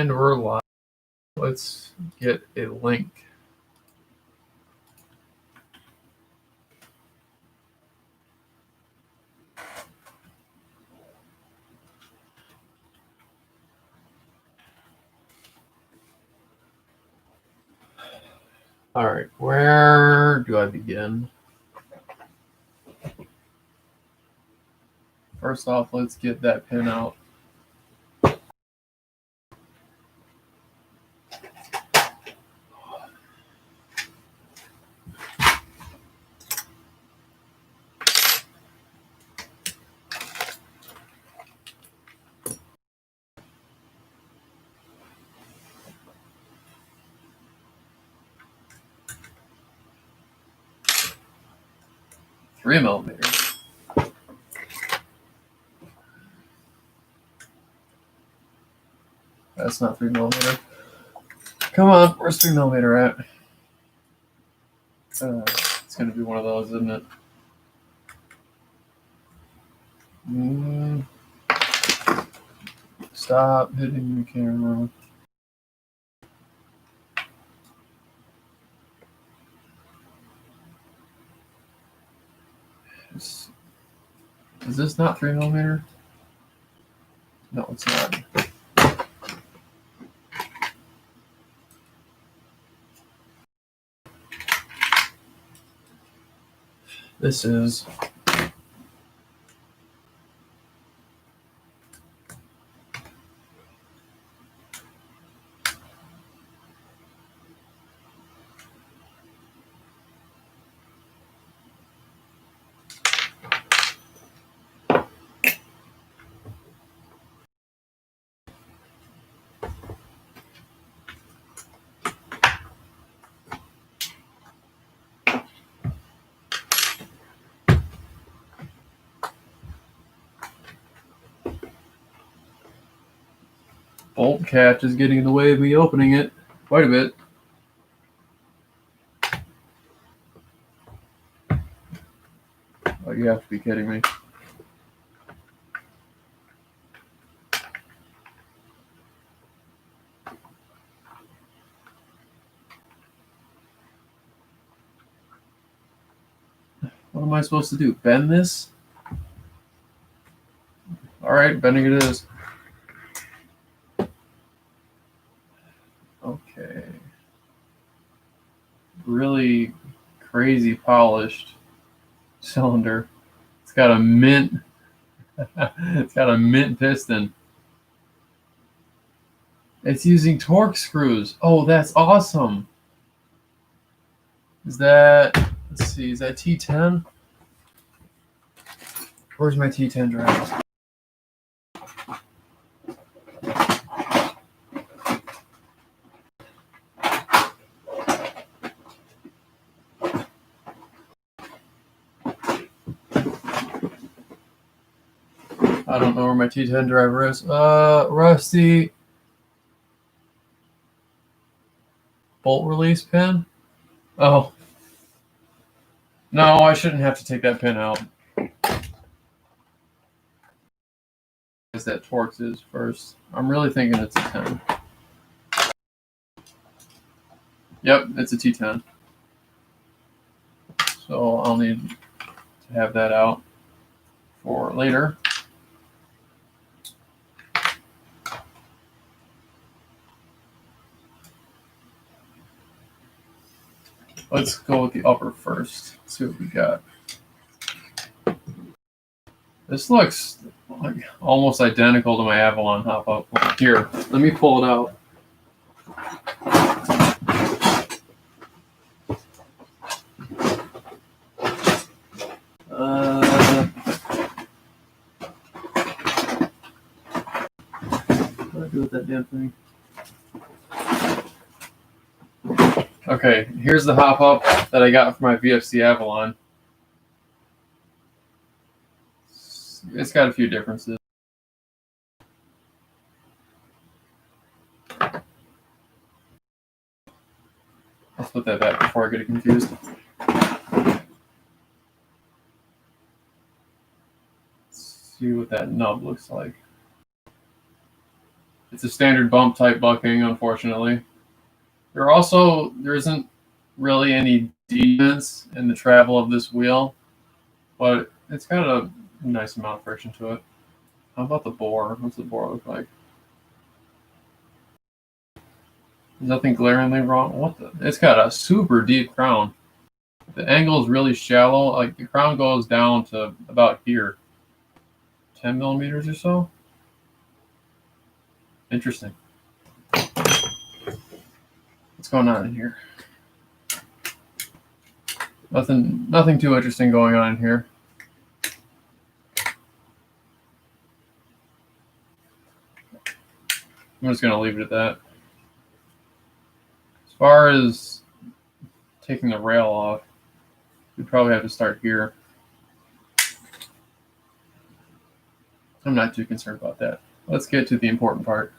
And we're live. Let's get a link. All right, where do I begin? First off, let's get that pin out. Three millimeters. That's not 3 millimeter. Come on, where's 3 millimeter at? It's gonna be one of those, isn't it? Stop hitting the camera. Is this not 3 millimeter? No, it's not. This is. Bolt catch is getting in the way of me opening it quite a bit. Oh, you have to be kidding me. What am I supposed to do? Bend this? All right, bending it is. Okay. Really crazy polished cylinder. It's got a mint. It's got a mint piston. It's using torque screws. Oh, that's awesome. Is that, let's see, is that T10? Where's my T10 drive? I don't know where my T10 driver is. Rusty. Bolt release pin? Oh. No, I shouldn't have to take that pin out. That Torx is first. I'm really thinking it's a 10. Yep, it's a T10. So I'll need to have that out for later. Let's go with the upper first. Let's see what we got. This looks like almost identical to my Avalon hop-up. Here, let me pull it out. What do I do with that damn thing? Okay, here's the hop-up that I got for my VFC Avalon. It's got a few differences. Let's put that back before I get confused. Let's see what that nub looks like. It's a standard bump type bucking, unfortunately. There isn't really any defense in the travel of this wheel, but it's got a nice amount of friction to it. How about the bore? What's the bore look like? There's nothing glaringly wrong. What the? It's got a super deep crown. The angle is really shallow. Like the crown goes down to about here, 10 millimeters or so. Interesting. What's going on in here? Nothing too interesting going on in here. I'm just gonna leave it at that. As far as taking the rail off, we probably have to start here. I'm not too concerned about that. Let's get to the important part.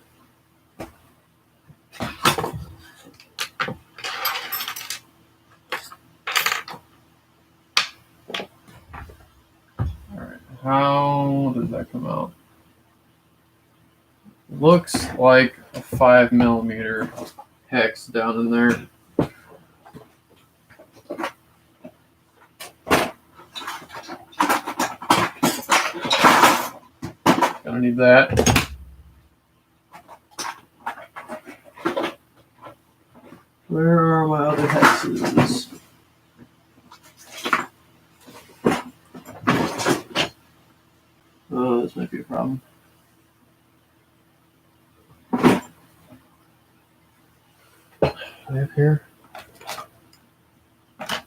Alright, how does that come out? Looks like a 5 millimeter hex down in there. Gonna need that. Where are my other hexes? Oh, this might be a problem. Up here. I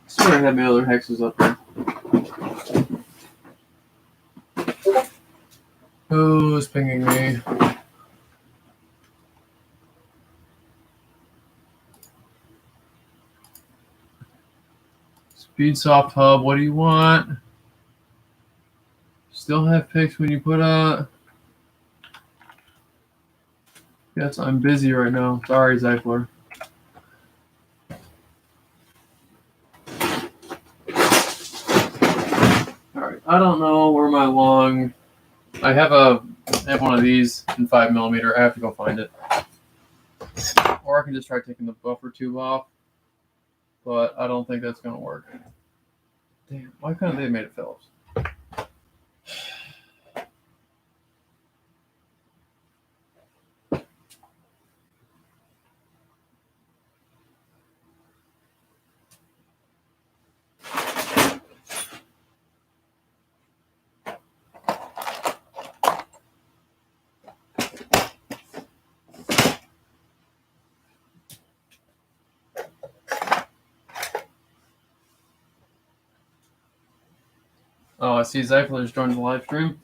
swear I had my other hexes up there. Who's pinging me? Speedsoft hub, what do you want? Still have pics when you put a... Yes, I'm busy right now. Sorry, Zeifler. Alright, I don't know where my long... I have one of these in 5 millimeter. I have to go find it. Or I can just try taking the buffer tube off. But I don't think that's going to work. Damn, why couldn't they have made it Phillips? Oh, I see Zeifler's joined the live stream.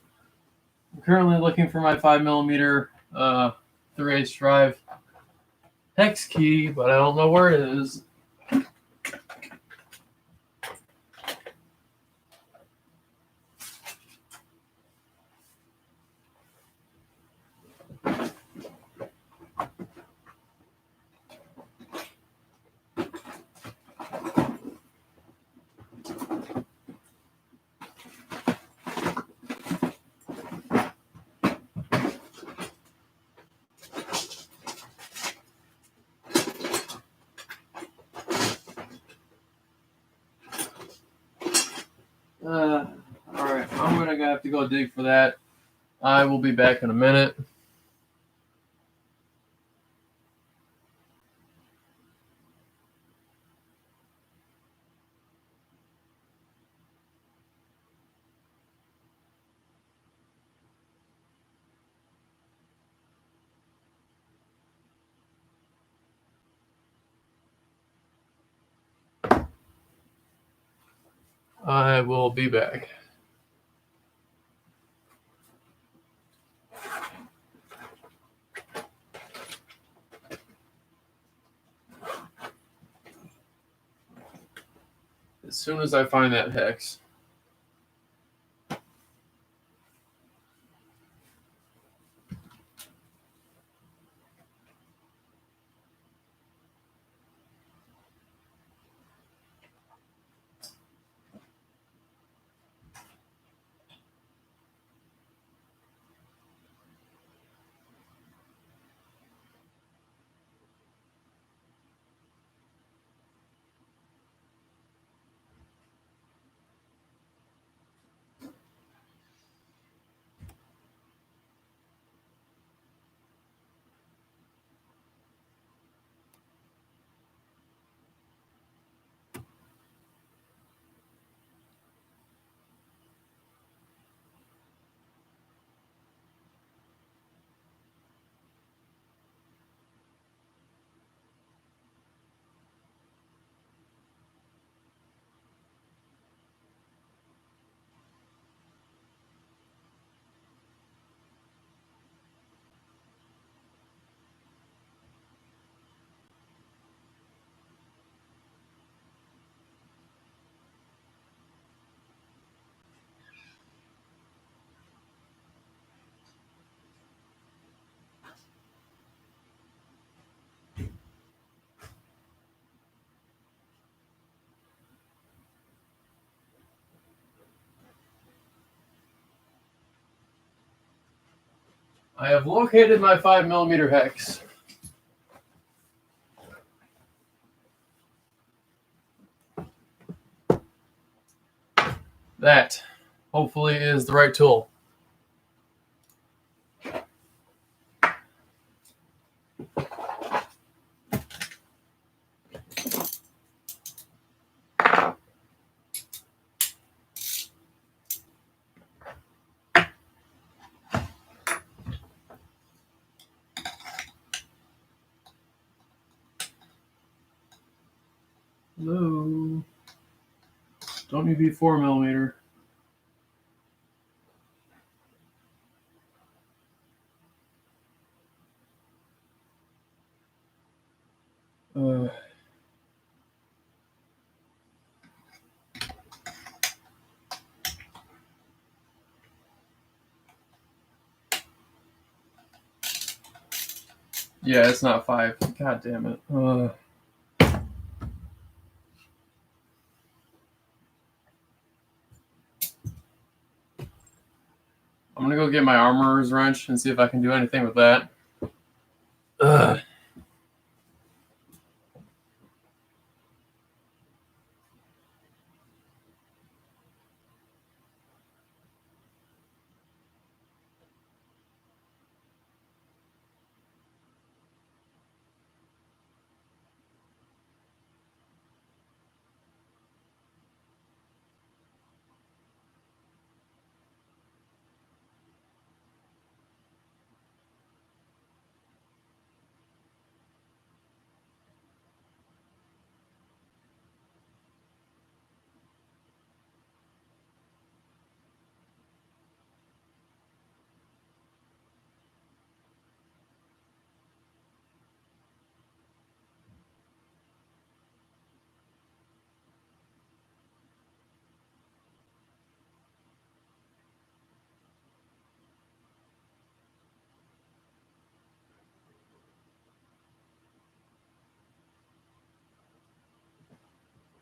I'm currently looking for my 5 millimeter 3/8 drive hex key, but I don't know where it is. Alright, I'm gonna have to go dig for that. I will be back in a minute. I will be back. As soon as I find that hex. I have located my 5mm hex. That hopefully is the right tool. Hello. Don't need to be 4mm. Yeah, it's not 5. God damn it. I'm gonna go get my armorer's wrench and see if I can do anything with that. Ugh.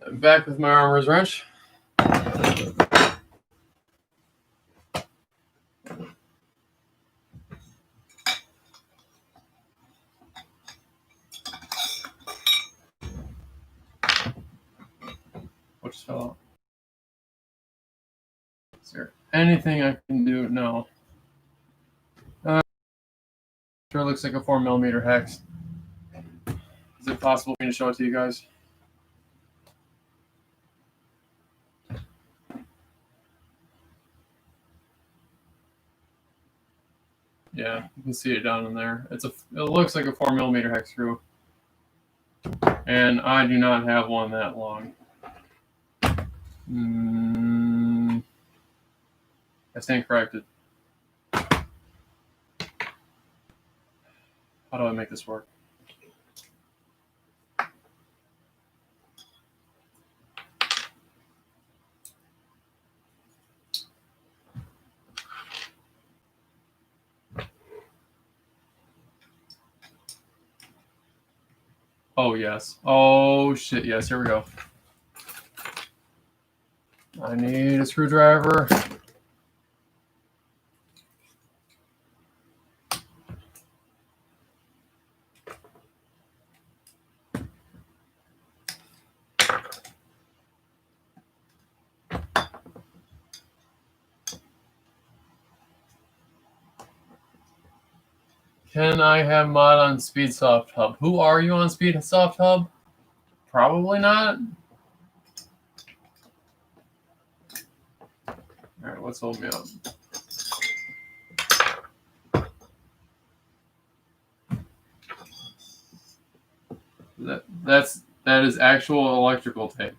I'm back with my armorer's wrench. What just fell out? Is there anything I can do? No. Sure looks like a 4mm hex. Is it possible for me to show it to you guys? Yeah, you can see it down in there. It looks like a 4mm hex screw. And I do not have one that long. I stand corrected. How do I make this work? Oh, yes. Oh, shit, yes. Here we go. I need a screwdriver. Can I have mod on SpeedSoft Hub? Who are you on SpeedSoft Hub? Probably not. Alright, what's holding me up? That is actual electrical tape.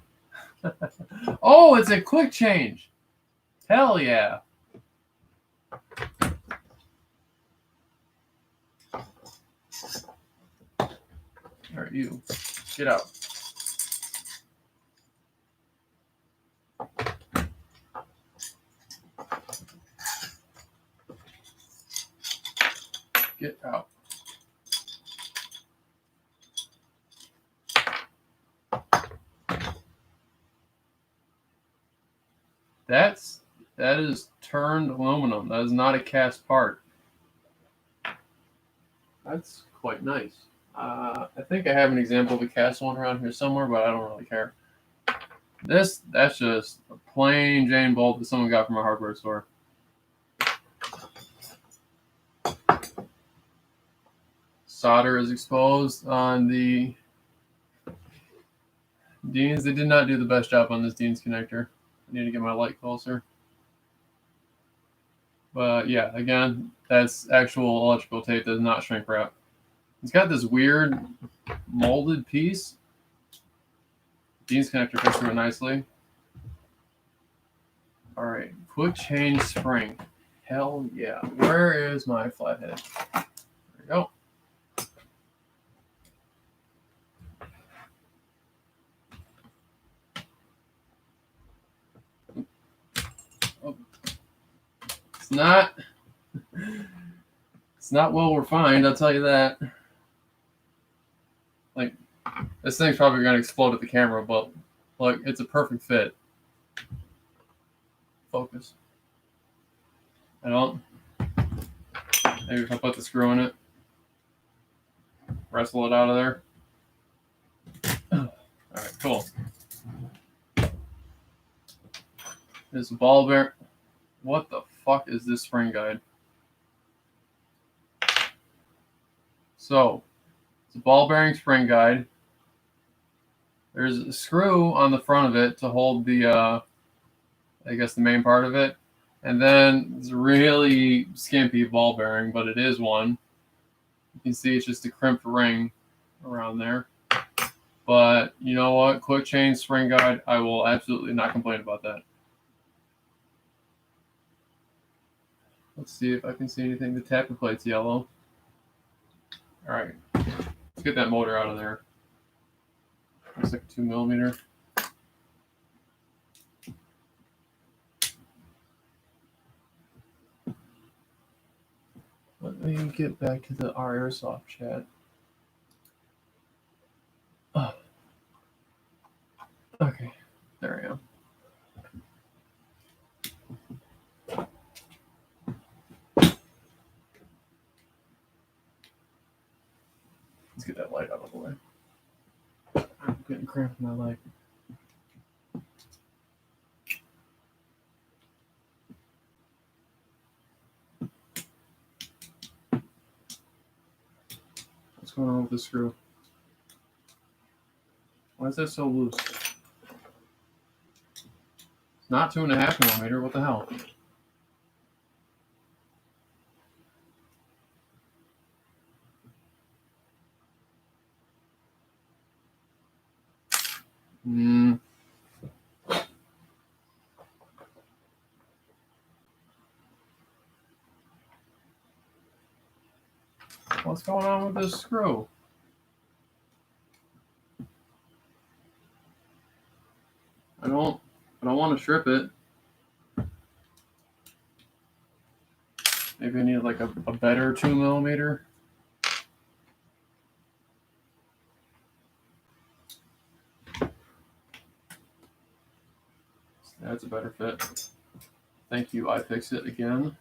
Oh, it's a quick change. Hell yeah. Alright, you. Get out. Get out. That is turned aluminum. That is not a cast part. That's quite nice. I think I have an example of a cast one around here somewhere, but I don't really care. That's just a plain Jane bolt that someone got from a hardware store. Solder is exposed on the Deans. They did not do the best job on this Deans connector. I need to get my light closer. But yeah, again, that's actual electrical tape that does not shrink wrap. It's got this weird molded piece. Dean's connector fits through it nicely. All right, quick change spring. Hell yeah. Where is my flathead? There we go. Oh. It's not well refined, I'll tell you that. Like, this thing's probably going to explode at the camera, but look, it's a perfect fit. Focus. I don't. Maybe if I put the screw in it, wrestle it out of there. Alright, cool. This ball bearing. What the fuck is this spring guide? So, it's a ball bearing spring guide. There's a screw on the front of it to hold the, I guess the main part of it. And then it's a really skimpy ball bearing, but it is one. You can see it's just a crimped ring around there. But you know what? Quick change spring guide, I will absolutely not complain about that. Let's see if I can see anything. The tapping plate's yellow. All right, let's get that motor out of there. Looks like a 2mm. Let me get back to our airsoft chat. Oh. Okay, there I am. Let's get that light out of the way. I'm getting cramped in my leg. What's going on with the screw? Why is that so loose? It's not 2.5mm. What the hell? What's going on with this screw? I don't want to strip it. Maybe I need like a better 2mm. That's a better fit. Thank you, iFixit again.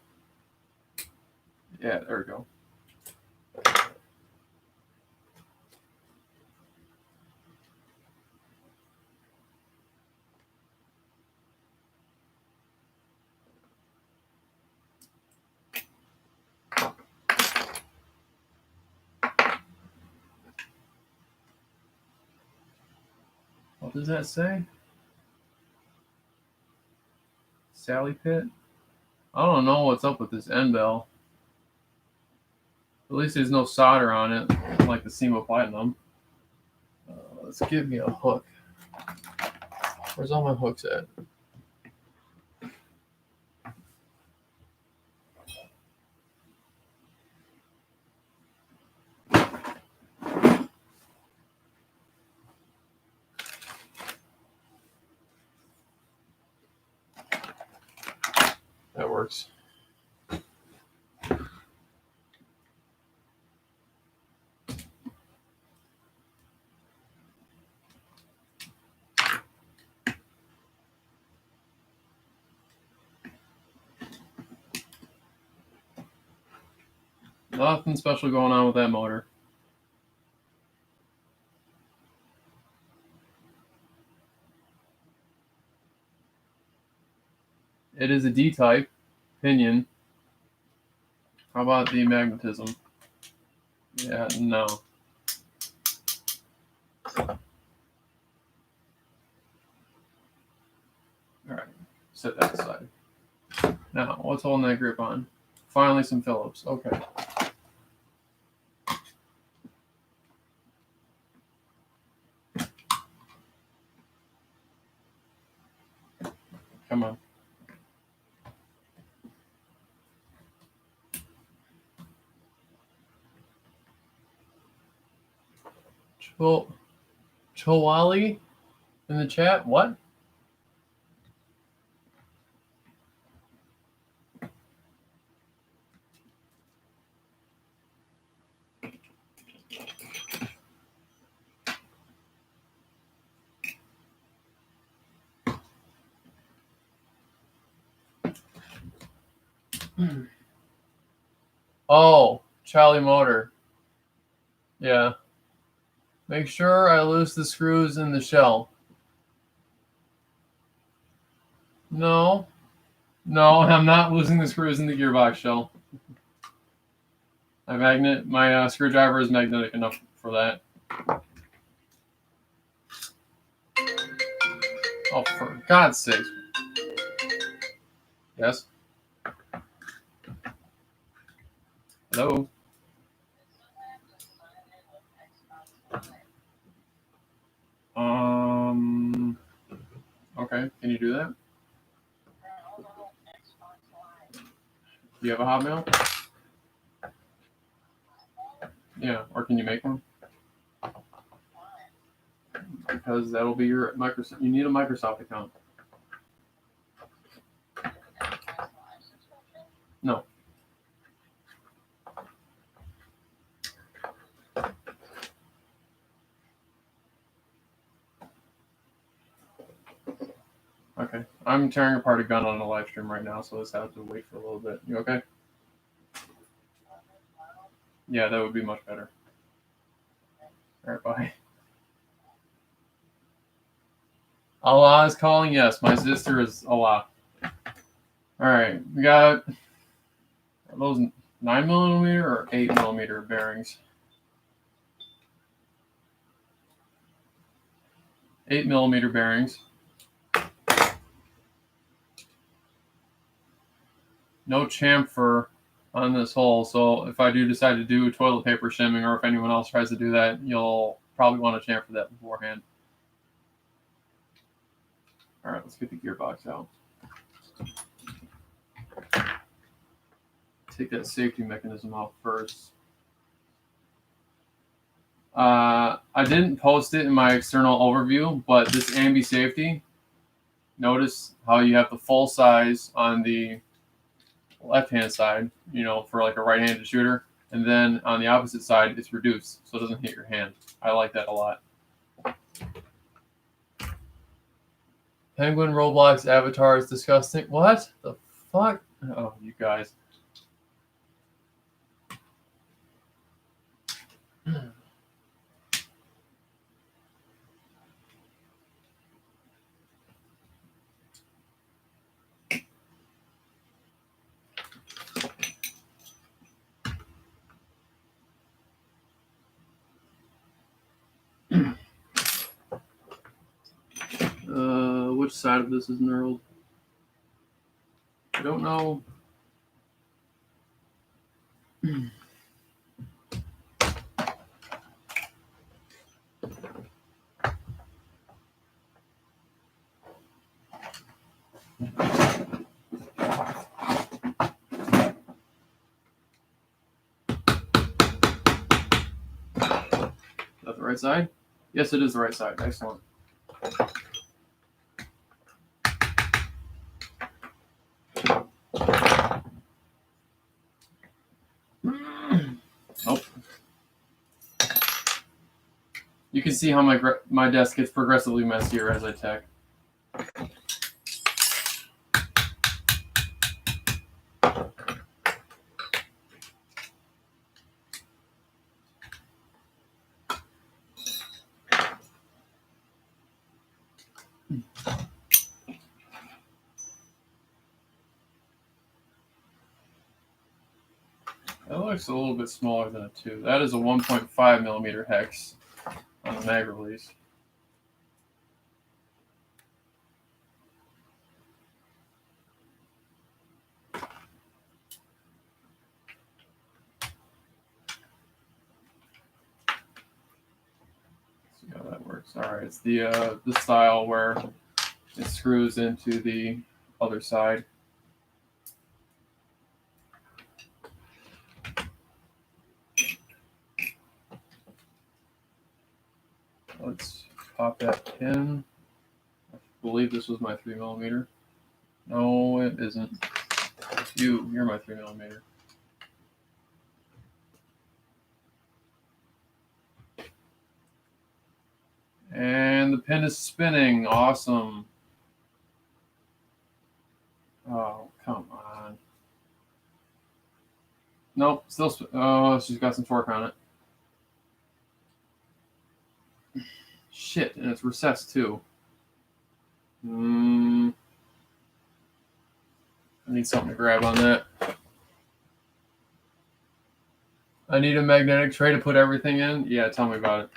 Yeah, there we go. What does that say? Sally Pit? I don't know what's up with this end bell. At least there's no solder on it, like the SEMA Platinum. Let's give me a hook. Where's all my hooks at? That works. Nothing special going on with that motor. It is a D-type pinion. How about the magnetism? Yeah, no. Alright, set that aside. Now, what's holding that grip on? Finally, some Phillips. Okay. Come on. Chowali in the chat? What? Oh, Charlie motor. Yeah. Make sure I loose the screws in the shell. No. No, I'm not losing the screws in the gearbox shell. My screwdriver is magnetic enough for that. Oh, for God's sake. Yes? Hello? Okay, can you do that? Do you have a Hotmail? Yeah, or can you make one? Because that'll be your Microsoft. You need a Microsoft account. No. Okay. I'm tearing apart a gun on a live stream right now, so let's have to wait for a little bit. You okay? Yeah, that would be much better. Alright, bye. Allah is calling? Yes, my sister is Allah. Alright, we got those 9mm or 8mm bearings? 8mm bearings. No chamfer on this hole, so if I do decide to do toilet paper shimming, or if anyone else tries to do that, you'll probably want to chamfer that beforehand. Alright, let's get the gearbox out. Take that safety mechanism off first. I didn't post it in my external overview, but this ambi safety, notice how you have the full size on the left-hand side, you know, for like a right-handed shooter, and then on the opposite side, it's reduced, so it doesn't hit your hand. I like that a lot. Penguin Roblox avatar is disgusting. What the fuck? Oh, you guys. Which side of this is knurled? I don't know. Is that the right side? Yes, it is the right side. Excellent. Nope. You can see how my desk gets progressively messier as I tech. looks a little bit smaller than a 2. That is a 1.5 millimeter hex on the mag release. See how that works. All right, it's the style where it screws into the other side. Let's pop that pin. I believe this was my 3 millimeter. No, it isn't. You're my 3 millimeter. And the pin is spinning. Awesome. Oh, come on. Nope, still. Oh, she's got some torque on it. Shit, and it's recessed too. I need something to grab on that. I need a magnetic tray to put everything in. Yeah, tell me about it.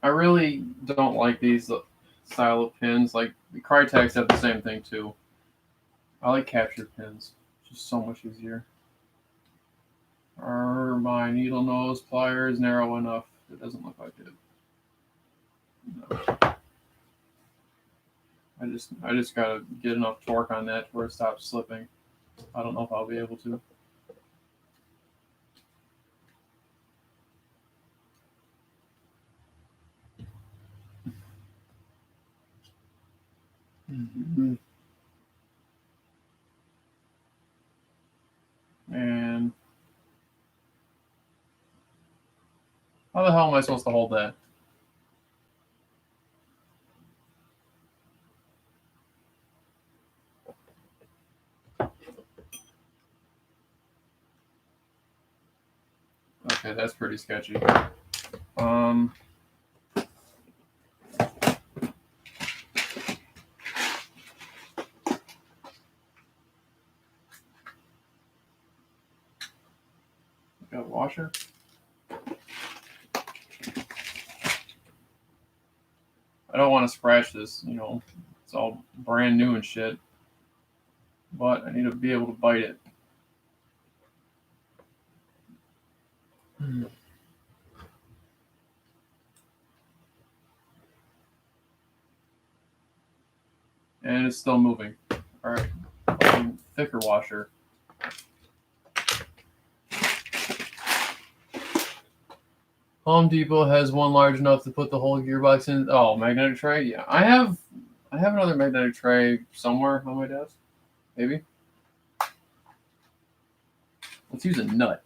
I really don't like these style of pins. Like the Crytek's have the same thing too. I like captured pins. It's just so much easier. Are my needle nose pliers narrow enough? It doesn't look like it. No. I just gotta get enough torque on that where it stops slipping. I don't know if I'll be able to. Mm-hmm. And how the hell am I supposed to hold that? Okay, that's pretty sketchy. Got a washer. I don't want to scratch this, you know, it's all brand new and shit. But I need to be able to bite it. And it's still moving. All right, thicker washer. Home Depot has one large enough to put the whole gearbox in. Oh, magnetic tray. Yeah, I have another magnetic tray somewhere on my desk. Maybe. Let's use a nut.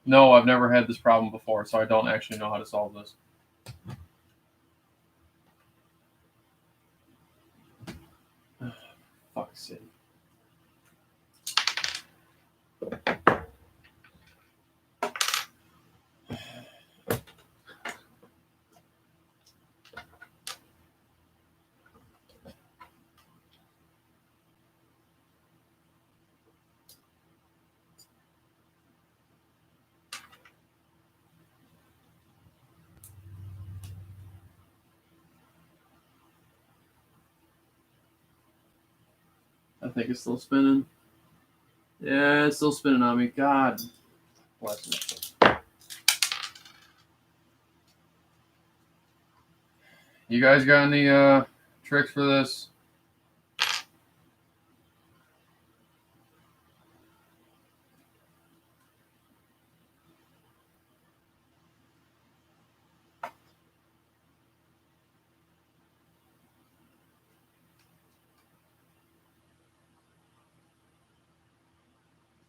No, I've never had this problem before, so I don't actually know how to solve this. Fuck's sake. I think it's still spinning. Yeah, it's still spinning on me. God bless it. You guys got any tricks for this?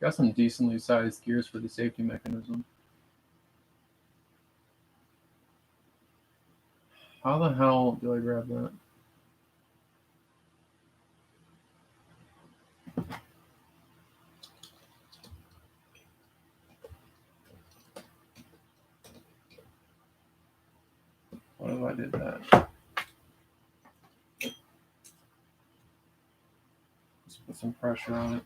Got some decently sized gears for the safety mechanism. How the hell do I grab that? What if I did that? Let's put some pressure on it.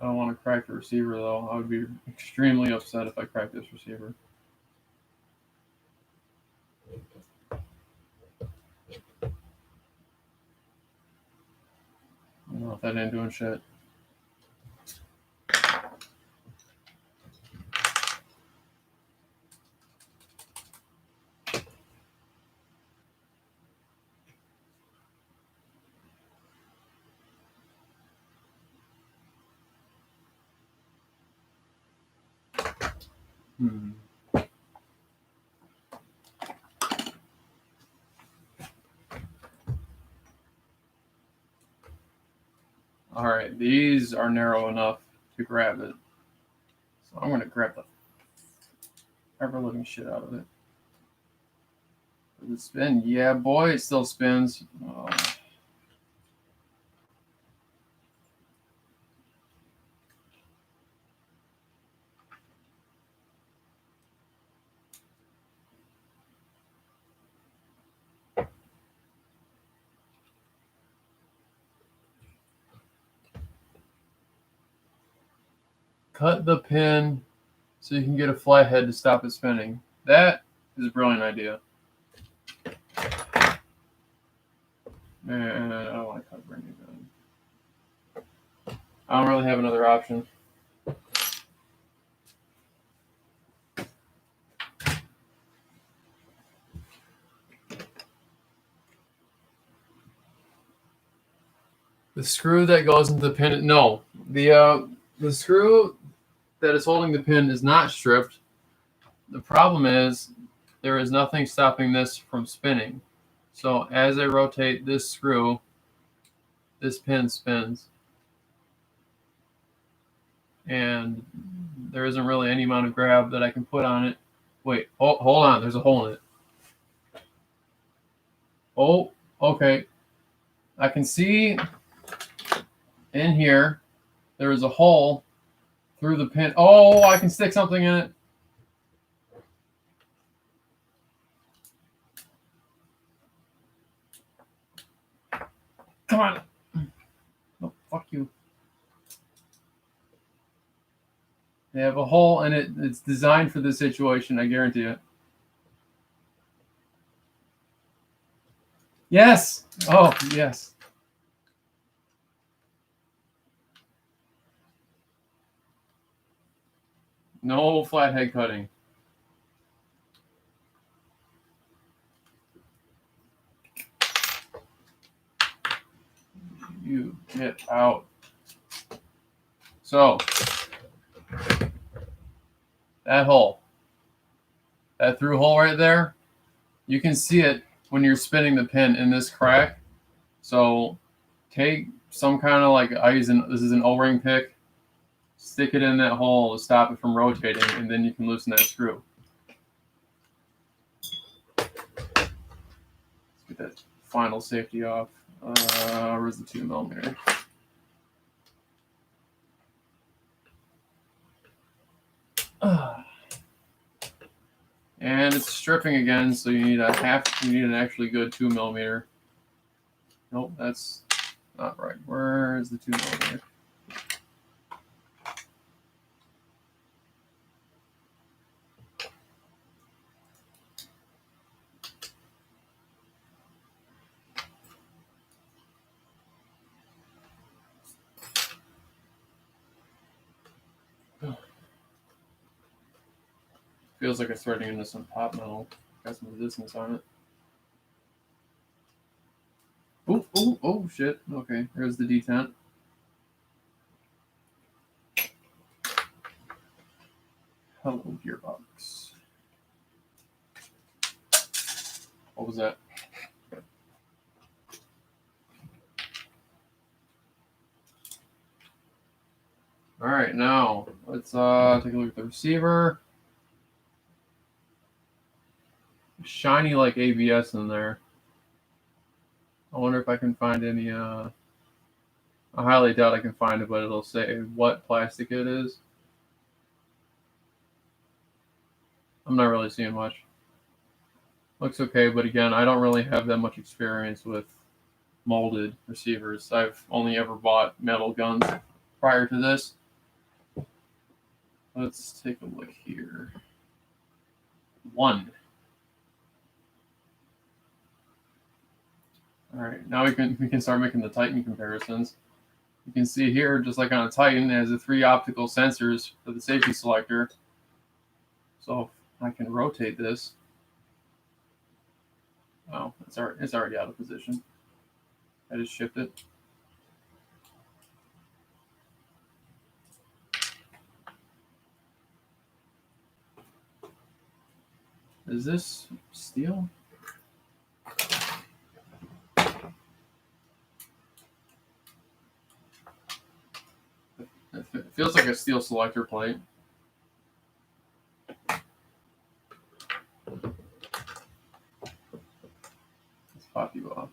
I don't want to crack the receiver though. I would be extremely upset if I cracked this receiver. I don't know if that ain't doing shit. All right, these are narrow enough to grab it. So I'm going to grab the ever-living shit out of it. Does it spin? Yeah, boy, it still spins. Oh. Cut the pin so you can get a flathead to stop it spinning. That is a brilliant idea. Man, I don't want to cut brand new gun. I don't really have another option. The screw that goes into the pin. No, the screw that is holding the pin is not stripped. The problem is there is nothing stopping this from spinning. So as I rotate this screw, this pin spins. And there isn't really any amount of grab that I can put on it. Wait, hold on. There's a hole in it. Oh, okay. I can see in here there is a hole through the pin. Oh, I can stick something in it. Come on. Oh, fuck you. They have a hole in it. It's designed for this situation. I guarantee it. Yes. Oh, yes. No flathead cutting. You get out. So, that hole, that through hole right there, you can see it when you're spinning the pin in this crack. So, take some kind of this is an O-ring pick, stick it in that hole to stop it from rotating, and then you can loosen that screw. Let's get that final safety off. Where's the 2mm? And it's stripping again, so you need an actually good 2mm. Nope, that's not right. Where is the 2mm? Feels like it's threading into some pop metal. Got some resistance on it. Oh, shit. Okay, there's the detent. Hello, gearbox. What was that? All right, now let's take a look at the receiver. shiny like ABS in there. I wonder if I can find any. I highly doubt I can find it, but it'll say what plastic it is. I'm not really seeing much. Looks okay, but again, I don't really have that much experience with molded receivers. I've only ever bought metal guns prior to this. Let's take a look here. 1. All right, now we can start making the Titan comparisons. You can see here, just like on a Titan, it has the 3 optical sensors for the safety selector. So if I can rotate this. Oh, it's already out of position. I just shift it. Is this steel? It feels like a steel selector plate. Let's pop you off.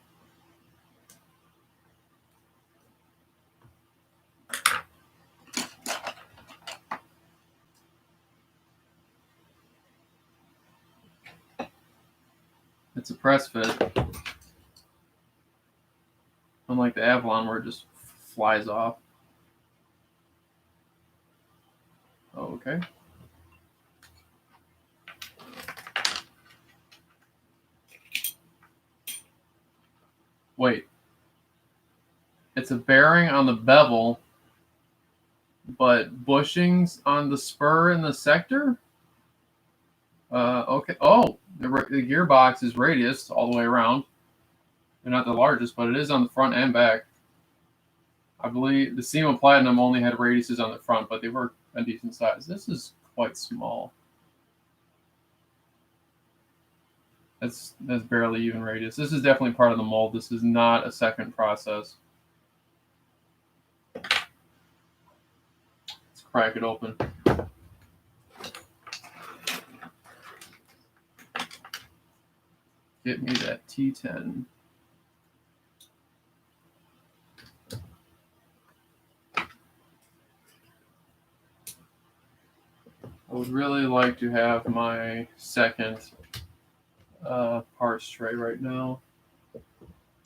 It's a press fit. Unlike the Avalon where it just flies off. Oh, okay. Wait. It's a bearing on the bevel, but bushings on the spur and the sector? Okay. Oh, the gearbox is radius all the way around. They're not the largest, but it is on the front and back. I believe the SEMA Platinum only had radiuses on the front, but they were a decent size. This is quite small. That's barely even radius. This is definitely part of the mold. This is not a second process. Let's crack it open. Get me that T10. I would really like to have my second parts tray right now.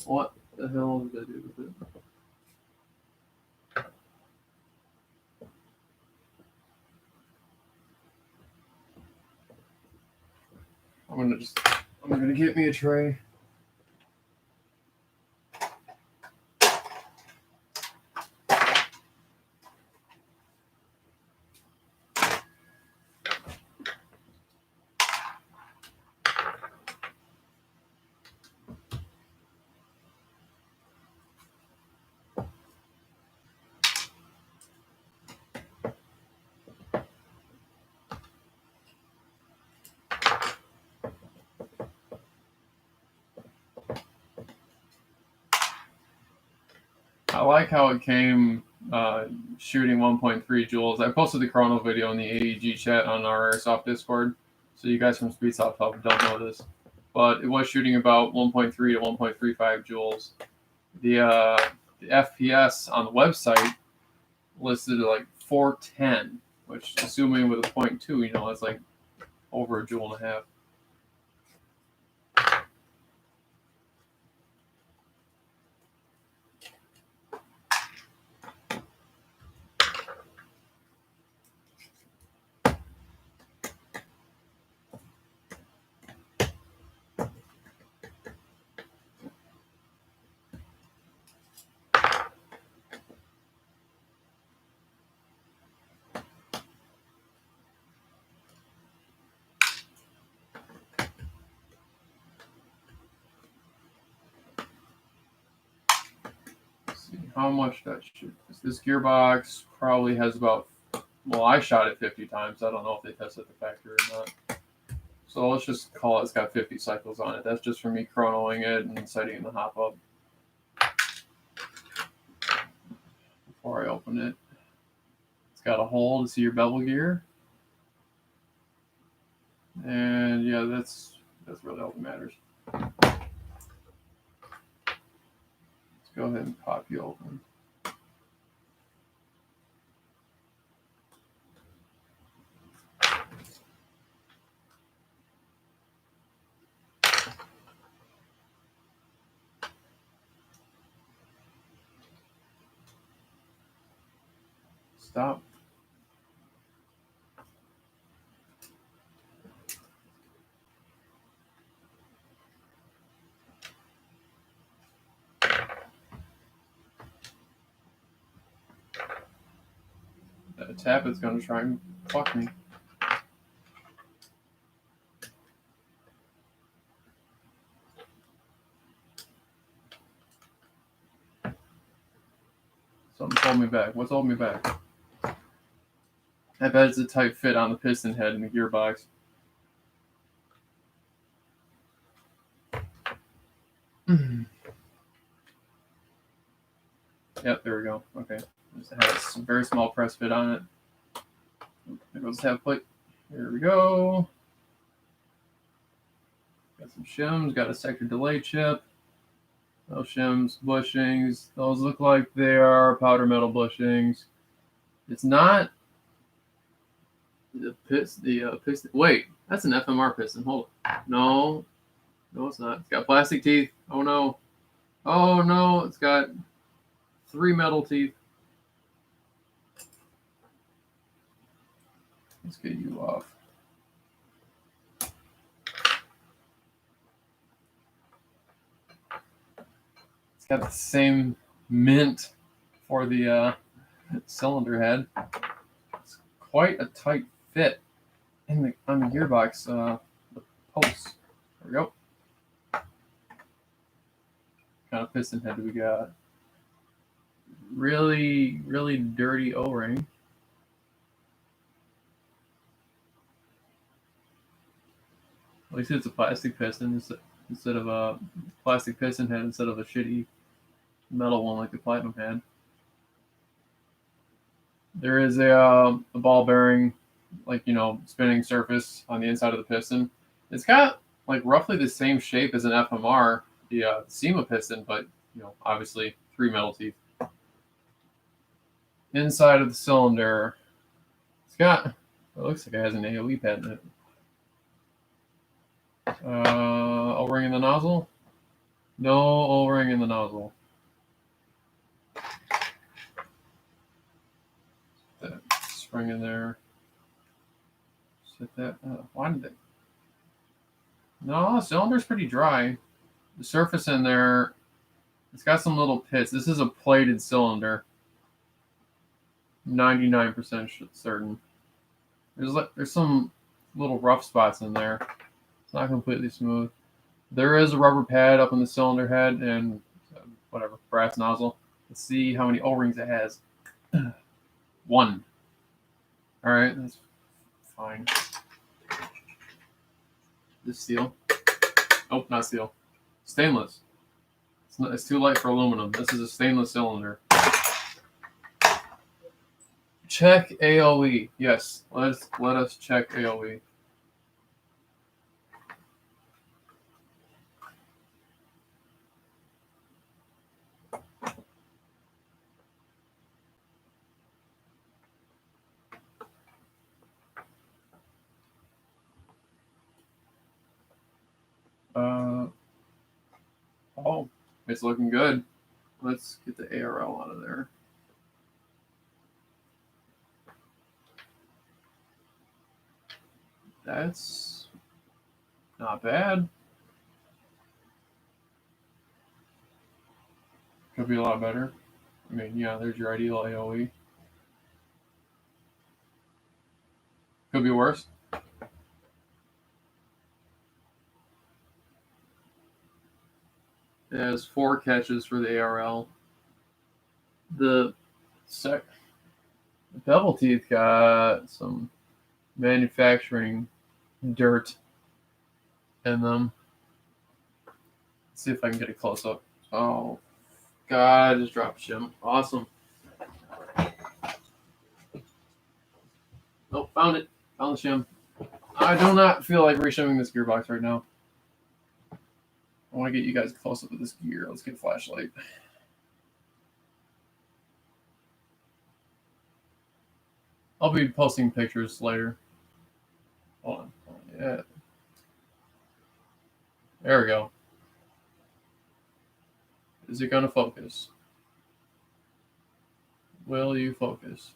What the hell did I do with it? I'm gonna get me a tray. I like how it came shooting 1.3 joules. I posted the chrono video in the AEG chat on our Airsoft Discord, so you guys from Speedsoft Hub don't know this, but it was shooting about 1.3 to 1.35 joules. The FPS on the website listed at like 410, which, assuming with a 0.2, that's like over a joule and a half. How much that should. This gearbox probably has about. Well, I shot it 50 times. I don't know if they tested the factory or not. So let's just call it. It's got 50 cycles on it. That's just for me chronoing it and setting in the hop up. Before I open it, it's got a hole to see your bevel gear. And yeah, that's That's really all that matters. Let's go ahead and pop you open. Stop. That tap is going to try and fuck me. Something's holding me back. What's holding me back? I bet it's a tight fit on the piston head and the gearbox. Yep, there we go. Okay. Just has a very small press fit on it. There goes the tab plate. Here we go. Got some shims, got a sector delay chip. Those shims, bushings. Those look like they are powder metal bushings. It's not the piston. Wait, that's an FMR piston. Hold on. No, it's not. It's got plastic teeth. Oh no. Oh no, it's got 3 metal teeth. Let's get you off. It's got the same mint for the cylinder head. It's quite a tight fit on the gearbox, the posts. There we go. What kind of piston head do we got? Really, really dirty O-ring. At least it's a plastic piston instead of a plastic piston head instead of a shitty metal one like the Platinum had. There is a ball bearing, like, spinning surface on the inside of the piston. It's got like roughly the same shape as an FMR, the SEMA piston, but obviously 3 metal teeth. Inside of the cylinder, it looks like it has an AOE pad in it. O-ring in the nozzle? No O-ring in the nozzle. That spring in there. Set that. Why did they? No, the cylinder's pretty dry. The surface in there, it's got some little pits. This is a plated cylinder. 99% certain. There's some little rough spots in there. It's not completely smooth. There is a rubber pad up in the cylinder head and whatever, brass nozzle. Let's see how many O-rings it has. 1. All right, that's fine. This steel. Oh, not steel. Stainless. It's too light for aluminum. This is a stainless cylinder. Check AOE. Yes, let us check AOE. Oh, it's looking good. Let's get the ARL out of there. That's not bad. Could be a lot better. I mean, yeah, there's your ideal AOE. Could be worse. It has 4 catches for the ARL. The bevel teeth got some manufacturing dirt in them. Let's see if I can get a close up. Oh, God, I just dropped shim. Awesome. Oh, found it. Found the shim. I do not feel like reshimming this gearbox right now. I want to get you guys close up with this gear. Let's get a flashlight. I'll be posting pictures later. Hold on. Yeah. There we go. Is it going to focus? Will you focus?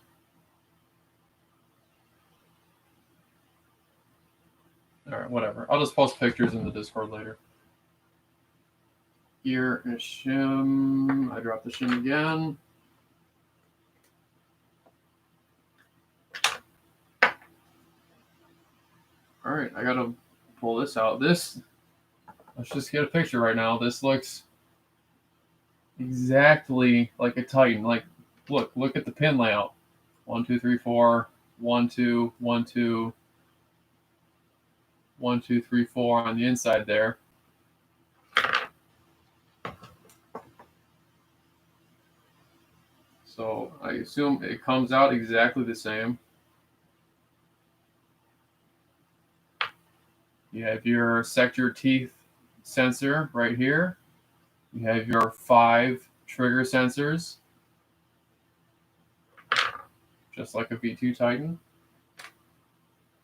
All right, whatever. I'll just post pictures in the Discord later. Gear and shim. I dropped the shim again. All right, I gotta pull this out. Let's just get a picture right now. This looks exactly like a Titan. Like, look at the pin layout. 1, 2, 3, 4. 1, 2, 1, 2. 1, 2, 3, 4 on the inside there. So I assume it comes out exactly the same. You have your sector teeth sensor right here. You have your 5 trigger sensors, just like a V2 Titan.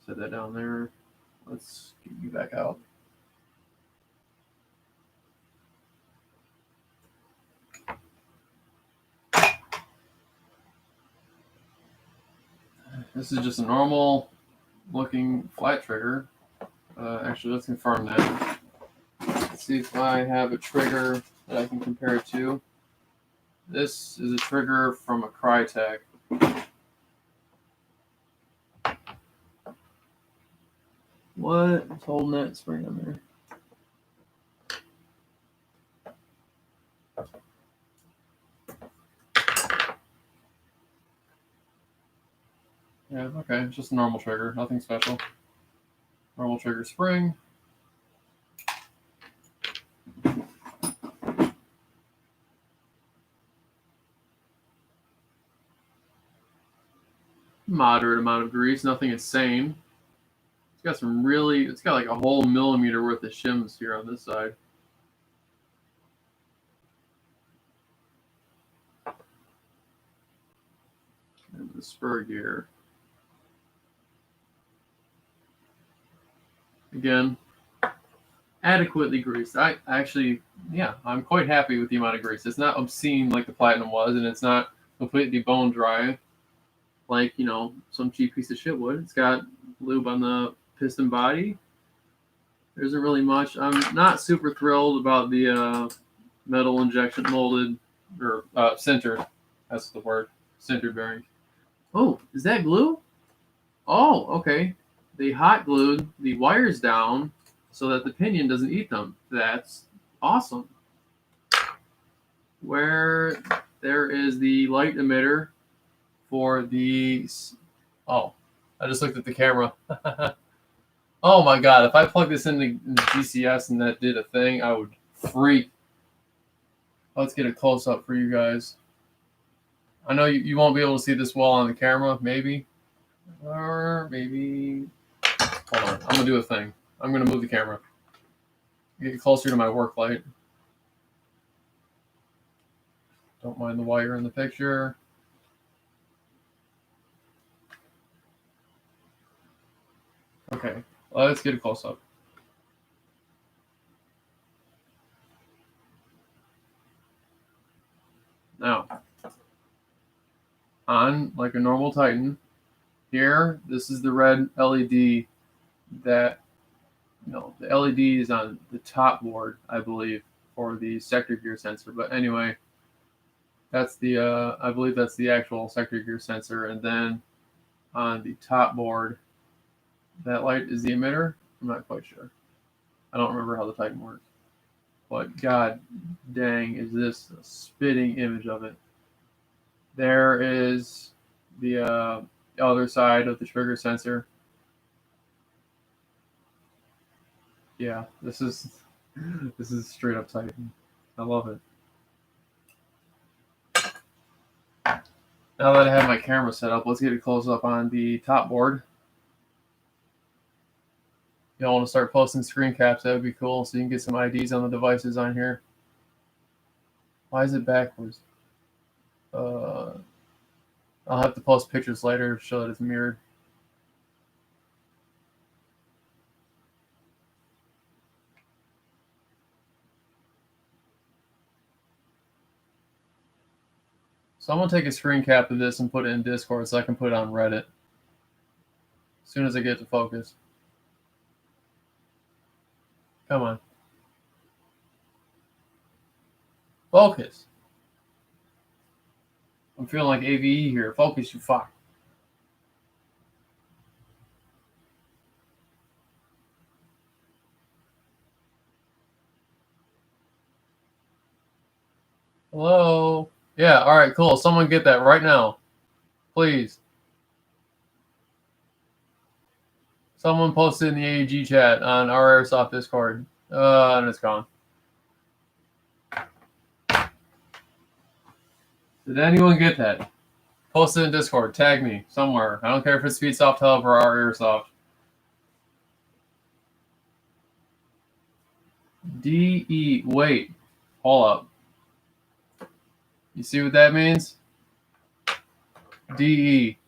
Set that down there. Let's get you back out. This is just a normal looking flat trigger. Actually, let's confirm that. Let's see if I have a trigger that I can compare it to. This is a trigger from a Crytek. What? It's holding that spring on there. Yeah, okay, it's just a normal trigger, nothing special. Normal trigger spring. Moderate amount of grease, nothing insane. It's got some really, it's got like a whole millimeter worth of shims here on this side. And the spur gear. Again, adequately greased. I actually, yeah, I'm quite happy with the amount of grease. It's not obscene like the Platinum was, and it's not completely bone dry like, you know, some cheap piece of shit would. It's got lube on the piston body. There isn't really much. I'm not super thrilled about the metal injection molded or sintered. That's the word. Sintered bearing. Oh, is that glue? Oh, okay. They hot glued the wires down so that the pinion doesn't eat them. That's awesome. Where there is the light emitter for the... Oh, I just looked at the camera. Oh my god, if I plug this into GCS and that did a thing, I would freak. Let's get a close-up for you guys. I know you won't be able to see this well on the camera, maybe. Or maybe... Hold on, I'm going to do a thing. I'm going to move the camera. Get closer to my work light. Don't mind the wire in the picture. Okay, let's get a close-up. Now, on like a normal Titan, here, this is the red LED that, you know, the LED is on the top board, I believe, for the sector gear sensor. But anyway, that's the, I believe that's the actual sector gear sensor. And then on the top board, that light is the emitter. I'm not quite sure. I don't remember how the Titan works. But god dang, is this a spitting image of it. There is the other side of the trigger sensor. Yeah, this is straight up Titan. I love it. Now that I have my camera set up, let's get a close up on the top board. y'all want to start posting screen caps, that would be cool, so you can get some IDs on the devices on here. Why is it backwards? I'll have to post pictures later to show that it's mirrored. So I'm going to take a screen cap of this and put it in Discord so I can put it on Reddit as soon as I get to focus. Come on. Focus. I'm feeling like AVE here. Focus, you fuck. Hello? Yeah, alright, cool. Someone get that right now. Please. Someone posted in the AEG chat on our Airsoft Discord. And it's gone. Did anyone get that? Post it in Discord. Tag me somewhere. I don't care if it's Speedsoft Hub or our Airsoft. DE. Wait. Hold up. You see what that means? DE.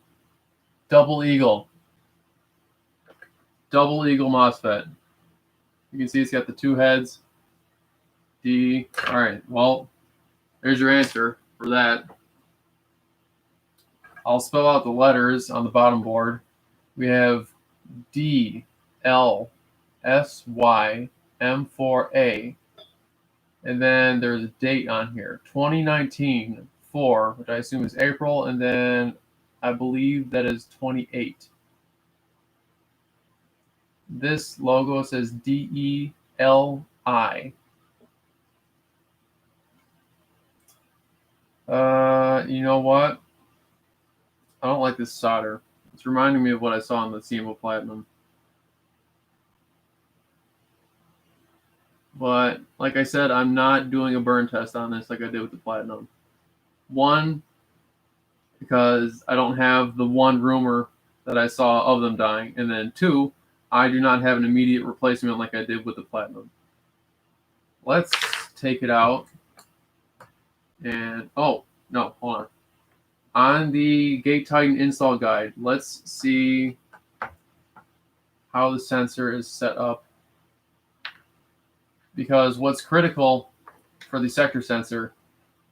Double Eagle. Double Eagle MOSFET. You can see it's got the two heads. D. Alright, well, there's your answer for that. I'll spell out the letters on the bottom board. We have D, L, S, Y, M4A. And then there's a date on here. 2019, 4, which I assume is April. And then I believe that is 28. This logo says DELI. You know what? I don't like this solder. It's reminding me of what I saw on the CMO Platinum. But like I said, I'm not doing a burn test on this like I did with the Platinum. One, because I don't have the one rumor that I saw of them dying. And then two, I do not have an immediate replacement like I did with the Platinum. Let's take it out. And, oh, no, hold on. On the Gate Titan install guide, let's see how the sensor is set up. Because what's critical for the sector sensor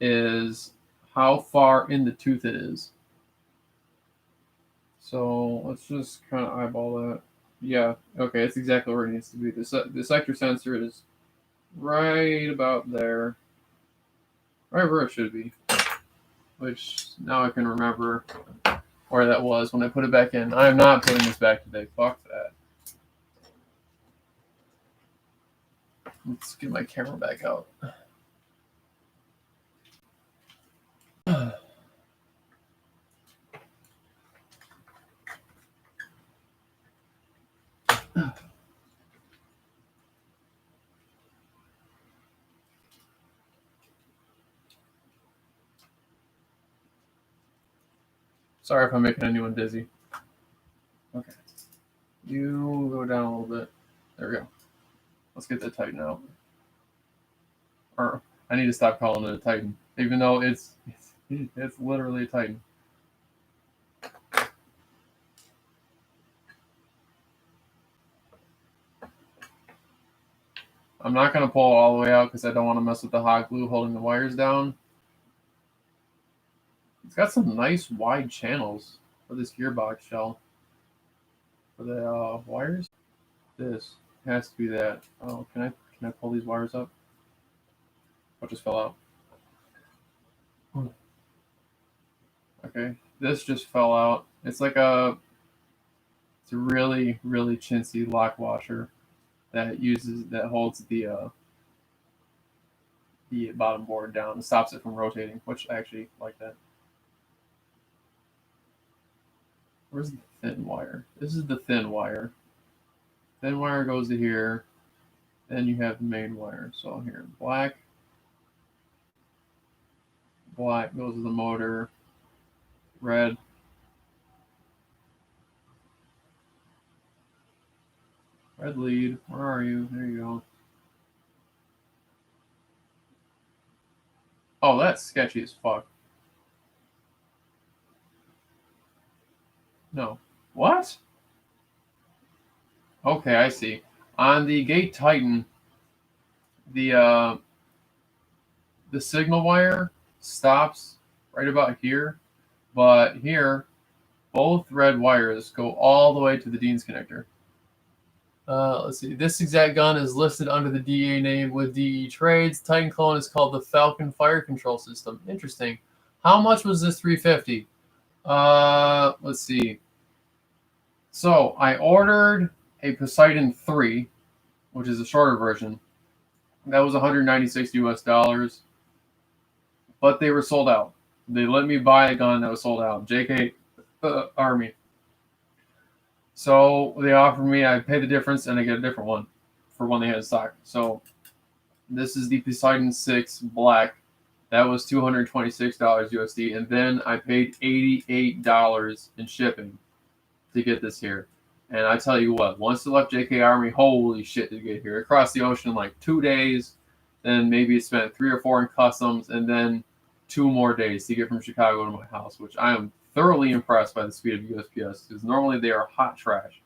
is how far in the tooth it is. So let's just kind of eyeball that. Yeah, okay, it's exactly where it needs to be. The sector sensor is right about there. Right where it should be. Which now I can remember where that was when I put it back in. I am not putting this back today. Fuck that. Let's get my camera back out. Sorry if I'm making anyone dizzy. Okay. You go down a little bit. There we go. Let's get that Titan out. Or I need to stop calling it a Titan, even though it's literally a Titan. I'm not going to pull it all the way out because I don't want to mess with the hot glue holding the wires down. It's got some nice wide channels for this gearbox shell. For the wires? This has to be that. Oh, can I pull these wires up? What just fell out? Okay, this just fell out. It's like it's a really, really chintzy lock washer that holds the bottom board down and stops it from rotating, which I actually like that. Where's the thin wire? This is the thin wire. Thin wire goes to here. Then you have the main wire. So here, black goes to the motor. Red. Red lead. Where are you? There you go. Oh, that's sketchy as fuck. No. What? Okay, I see. On the Gate Titan, the signal wire stops right about here, but here both red wires go all the way to the Dean's connector. Let's see. This exact gun is listed under the DA name with DE Trades. Titan clone is called the Falcon Fire Control System. Interesting. How much was this 350? Let's see. So I ordered a Poseidon 3, which is a shorter version. That was 196 US dollars, but they were sold out. They let me buy a gun that was sold out. JK Army. So they offered me, I pay the difference, and I get a different one for one they had in stock. So this is the Poseidon 6 Black. That was $226 USD, and then I paid $88 in shipping to get this here. And I tell you what, once it left JK Army, holy shit to get here. It crossed the ocean in like 2 days, then maybe it spent 3 or 4 in customs, and then 2 more days to get from Chicago to my house, which I am thoroughly impressed by the speed of USPS, because normally they are hot trash.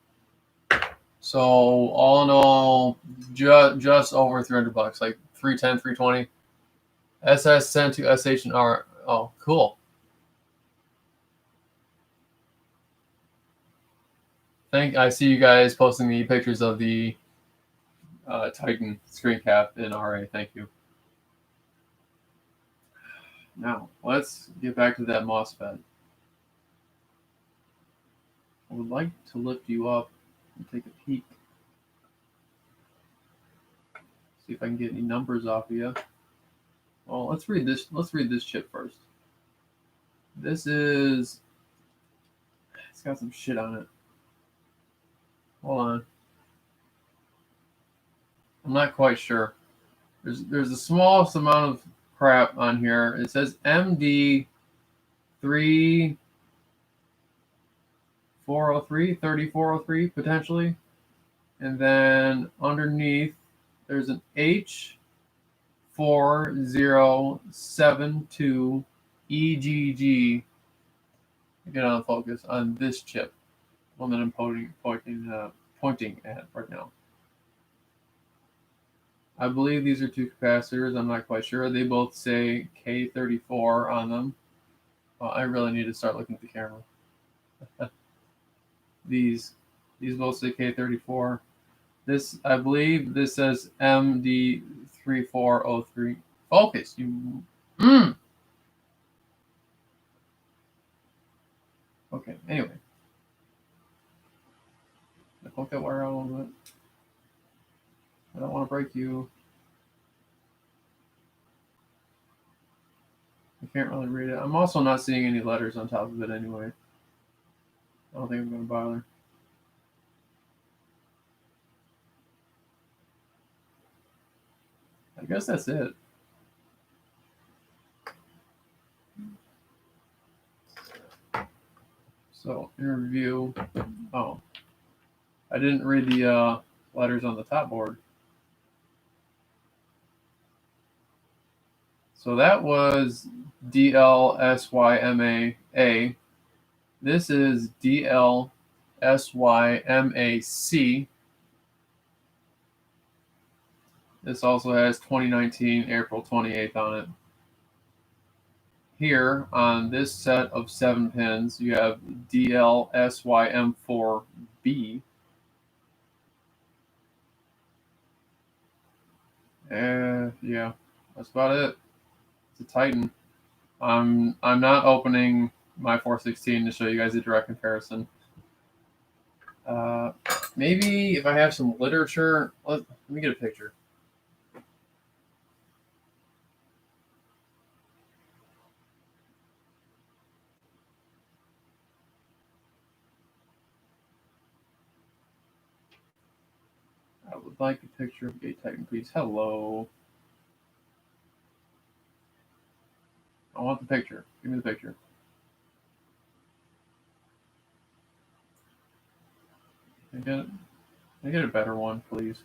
So all in all, just over $300, like 310, 320. SS sent to SH and R. Oh, cool. I see you guys posting the pictures of the Titan screen cap in RA. Thank you. Now, let's get back to that MOSFET. I would like to lift you up and take a peek. See if I can get any numbers off of you. Well, let's read this. Let's read this chip first. This is. It's got some shit on it. Hold on. I'm not quite sure. There's the smallest amount of crap on here. It says MD 3403 potentially, and then underneath there's an H4072 EGG. Get on focus on this chip, one that I'm pointing at right now. I believe these are 2 capacitors. I'm not quite sure. They both say K34 on them. Well, I really need to start looking at the camera. These both say K34. This, I believe, this says MD3403. Focus, you. Okay. Anyway, I poke that wire out a little bit. I don't want to break you. I can't really read it. I'm also not seeing any letters on top of it anyway. I don't think I'm going to bother. I guess that's it. So, in review. Oh. I didn't read the letters on the top board. So that was DLSYMA-A. This is DLSYMA-C. This also has 2019 April 28th on it. Here on this set of 7 pins, you have DLSYM4B. Yeah, that's about it. It's a Titan. I'm not opening my 416 to show you guys a direct comparison. Maybe if I have some literature, let me get a picture. I would like a picture of Gate Titan, please. Hello. I want the picture. Give me the picture. I get it. Can I get a better one, please?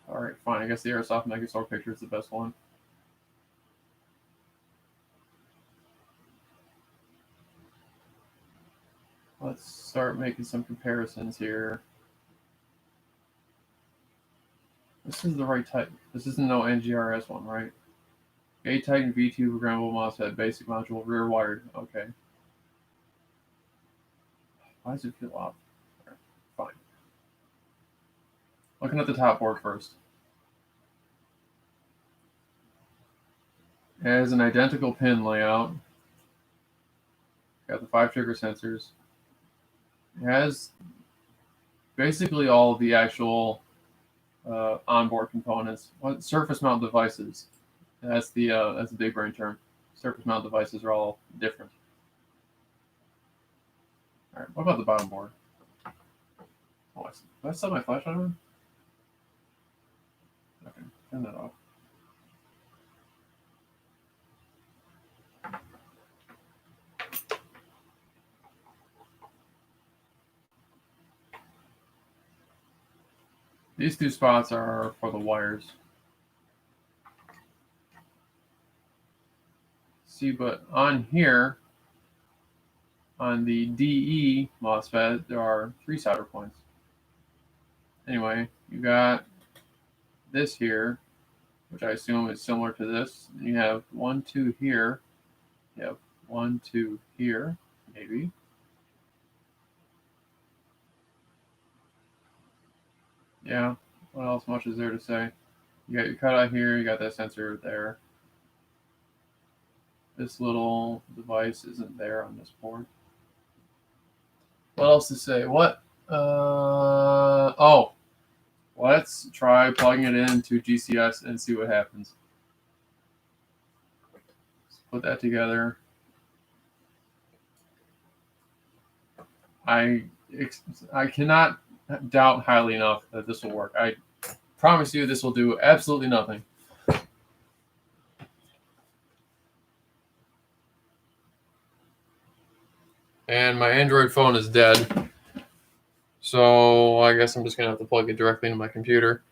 Alright, fine. I guess the Airsoft Megastore picture is the best one. Let's start making some comparisons here. This is the right type. This isn't no NGRS one, right? A-Titan V2 programmable MOSFET, basic module, rear wired. Okay. Why does it feel off? Right, fine. Looking at the top board first. It has an identical pin layout. Got the 5 trigger sensors. It has basically all of the actual onboard components. What surface mount devices? That's the big brain term. Surface mount devices are all different. All right. What about the bottom board? Oh, did I set my flashlight on? Okay, turn that off. These 2 spots are for the wires. See, but on here, on the DE MOSFET, there are 3 solder points. Anyway, you got this here, which I assume is similar to this. You have 1, 2 here. You have 1, 2 here, maybe. Yeah, what else much is there to say? You got your cutout here, you got that sensor there. This little device isn't there on this board. What else to say? Oh, let's try plugging it into GCS and see what happens. Let's put that together. I cannot doubt highly enough that this will work. I promise you this will do absolutely nothing. And my Android phone is dead. So I guess I'm just going to have to plug it directly into my computer.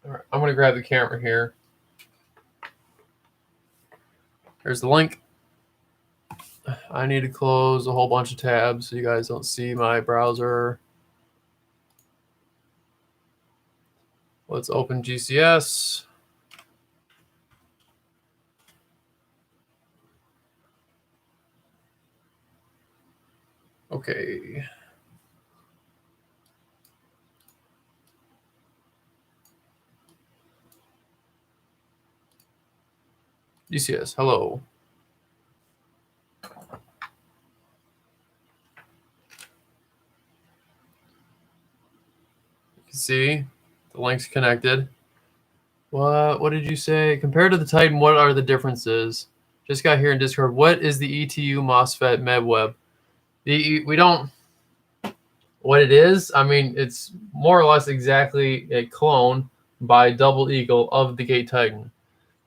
All right, I'm going to grab the camera here. There's the link. I need to close a whole bunch of tabs so you guys don't see my browser. Let's open GCS. Okay. GCS, hello. You can see the link's connected. What did you say? Compared to the Titan, what are the differences? Just got here in Discord. What is the ETU MOSFET MedWeb? We don't. What it is? I mean, it's more or less exactly a clone by Double Eagle of the Gate Titan.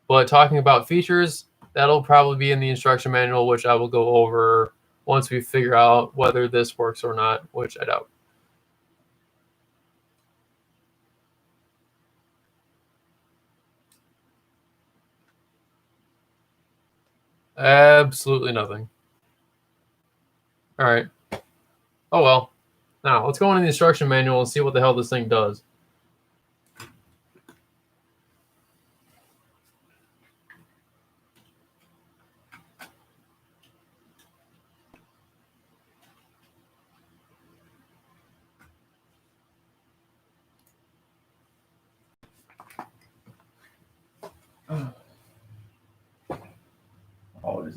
But talking about features, that'll probably be in the instruction manual, which I will go over once we figure out whether this works or not, which I doubt. Absolutely nothing. All right. Oh, well. Now, let's go into the instruction manual and see what the hell this thing does.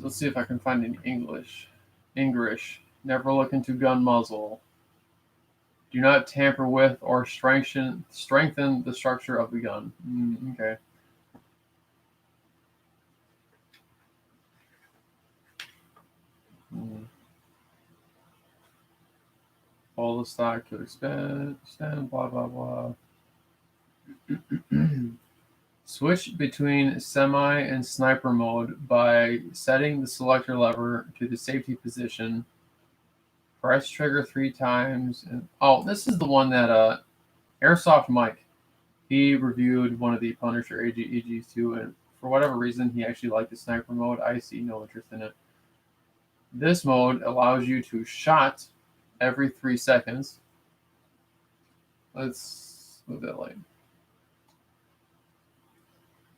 Let's see if I can find any English. Never look into gun muzzle. Do not tamper with or strengthen the structure of the gun. Okay. All the stock to extend, blah, blah, blah. Switch between semi and sniper mode by setting the selector lever to the safety position. Press trigger 3 times. And this is the one that Airsoft Mike, he reviewed one of the Punisher EGs too, and for whatever reason, he actually liked the sniper mode. I see no interest in it. This mode allows you to shot every 3 seconds. Let's move that light.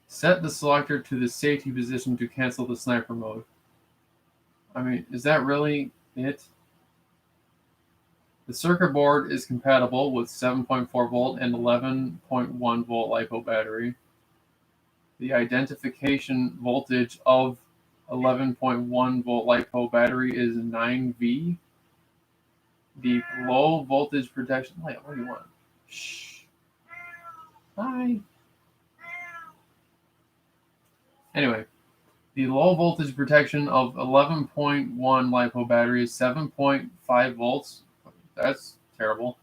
Set the selector to the safety position to cancel the sniper mode. I mean, is that really it? The circuit board is compatible with 7.4 volt and 11.1 volt LiPo battery. The identification voltage of 11.1 volt LiPo battery is 9V. The low voltage protection. Wait, what do you want? Shh. Hi. Anyway, the low voltage protection of 11.1 LiPo battery is 7.5 volts. That's terrible.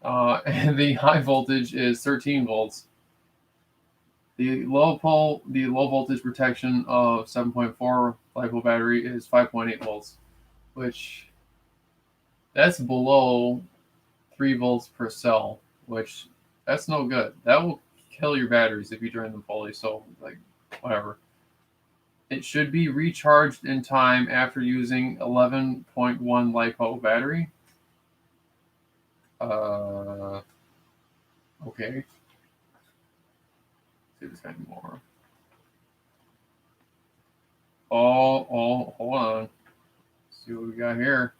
And the high voltage is 13 volts. The low voltage protection of 7.4 LiPo battery is 5.8 volts, which that's below 3 volts per cell, which that's no good. That will kill your batteries if you drain them fully. So whatever. It should be recharged in time after using 11.1 LiPo battery. Okay. See if there's any more. Hold on. Let's see what we got here.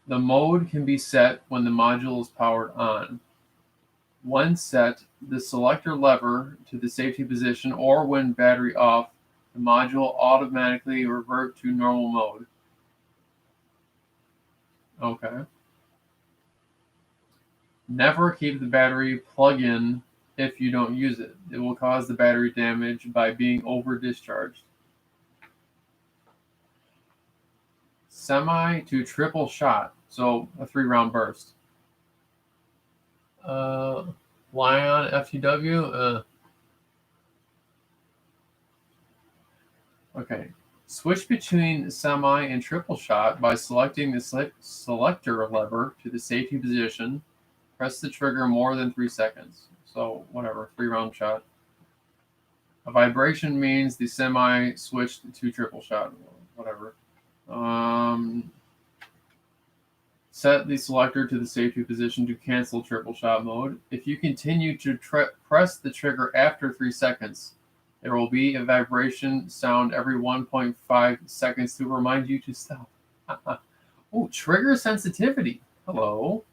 The mode can be set when the module is powered on. Once set, the selector lever to the safety position, or when battery off, the module automatically revert to normal mode. Okay. Never keep the battery plug-in if you don't use it. It will cause the battery damage by being over-discharged. Semi to triple shot, so a 3-round burst. Lion FTW. Okay. Switch between semi and triple shot by selecting the selector lever to the safety position. Press the trigger more than 3 seconds. So whatever, 3-round shot. A vibration means the semi switched to triple shot. Whatever. Set the selector to the safety position to cancel triple shot mode. If you continue to press the trigger after 3 seconds, there will be a vibration sound every 1.5 seconds to remind you to stop. Oh, trigger sensitivity. Hello.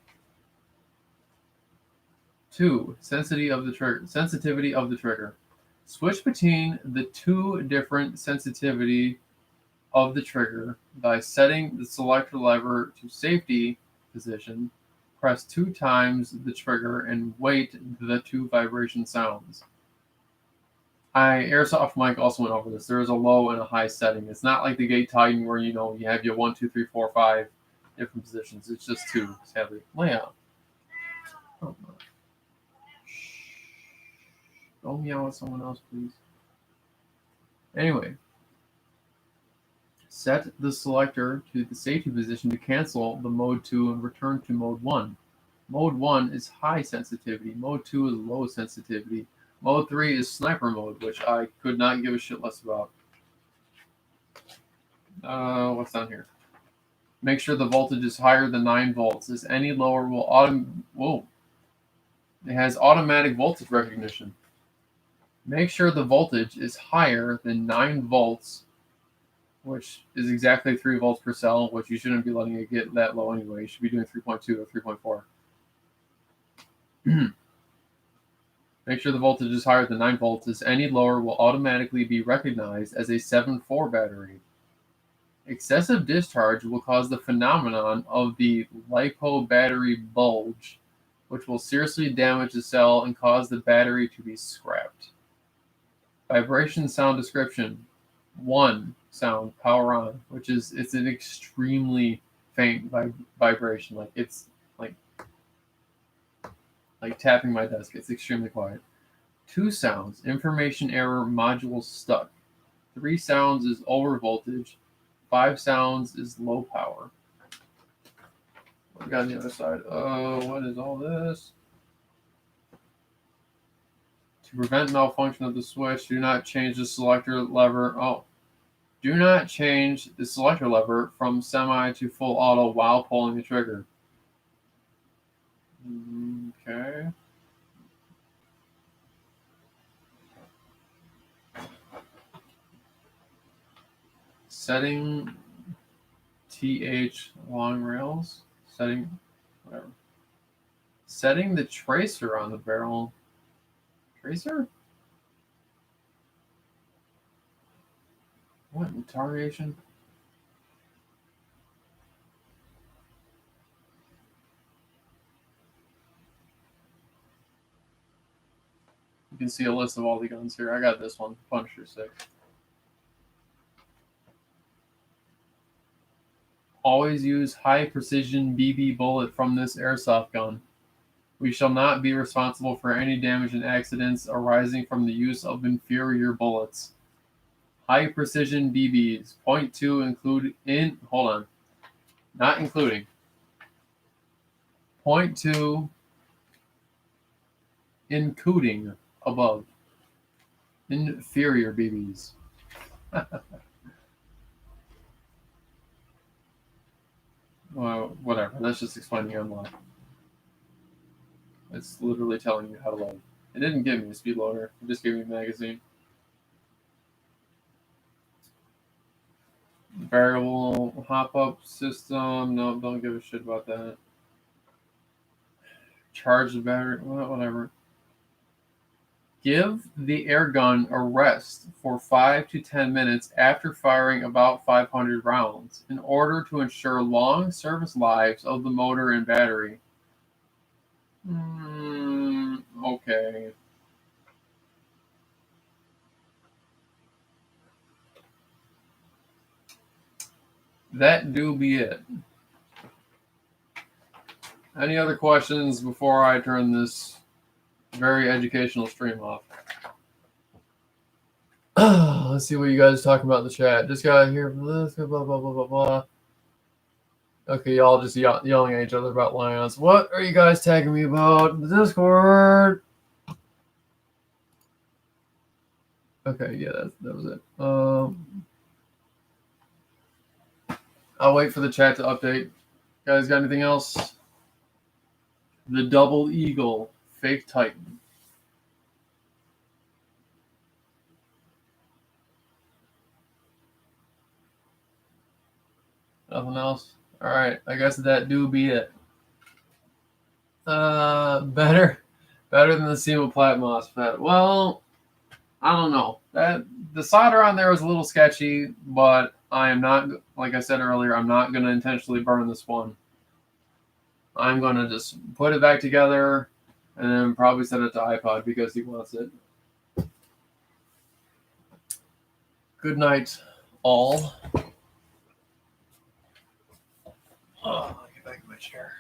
2. Sensitivity of the trigger. Switch between the 2 different sensitivity of the trigger by setting the selector lever to safety position. Press 2 times the trigger and wait the 2 vibration sounds. Airsoft Mike also went over this. There is a low and a high setting. It's not like the Gate Titan where you have your 1, 2, 3, 4, 5 different positions. It's just 2, sadly. Layout. Oh, don't meow at someone else, please. Anyway. Set the selector to the safety position to cancel the Mode 2 and return to Mode 1. Mode 1 is high sensitivity. Mode 2 is low sensitivity. Mode 3 is sniper mode, which I could not give a shit less about. What's down here? Make sure the voltage is higher than 9 volts, as any lower will It has automatic voltage recognition. Make sure the voltage is higher than 9 volts, which is exactly 3 volts per cell, which you shouldn't be letting it get that low anyway. You should be doing 3.2 or 3.4. Make sure the voltage is higher than 9 volts, as any lower will automatically be recognized as a 7-4 battery. Excessive discharge will cause the phenomenon of the LiPo battery bulge, which will seriously damage the cell and cause the battery to be scrapped. Vibration sound description. 1 sound, power on, which is it's an extremely faint vibration. Like it's like tapping my desk. It's extremely quiet. 2 sounds, information error, module stuck. 3 sounds is over voltage. 5 sounds is low power. What we got on the other side? What is all this? To prevent malfunction of the switch, do not change the selector lever. Do not change the selector lever from semi to full auto while pulling the trigger. Okay. Setting TH long rails. Setting whatever. Setting the tracer on the barrel. Tracer? What in tarnation? You can see a list of all the guns here. I got this one, Punisher 6. Always use high precision BB bullet from this airsoft gun. We shall not be responsible for any damage and accidents arising from the use of inferior bullets. High precision BBs. .2 not including. .2 including above. Inferior BBs. Well, whatever. That's just explaining unlock. It's literally telling you how to load. It didn't give me a speed loader. It just gave me a magazine. Variable hop-up system. No, don't give a shit about that. Charge the battery. Well, whatever. Give the air gun a rest for 5 to 10 minutes after firing about 500 rounds in order to ensure long service lives of the motor and battery. Okay. That do be it. Any other questions before I turn this very educational stream off? Let's see what you guys are talking about in the chat. Just got here from this, blah, blah, blah, blah, blah. Okay, y'all just yelling at each other about lions. What are you guys tagging me about in the Discord? Okay, yeah, that was it. I'll wait for the chat to update. Guys, got anything else? The Double Eagle, Fake Titan. Nothing else? All right, I guess that do be it. Better than the SEMA Plat MOSFET. Well, I don't know. That the solder on there was a little sketchy, but I am not, like I said earlier, I'm not going to intentionally burn this one. I'm going to just put it back together and then probably send it to iPod because he wants it. Good night, all. Oh, I'll get back in my chair.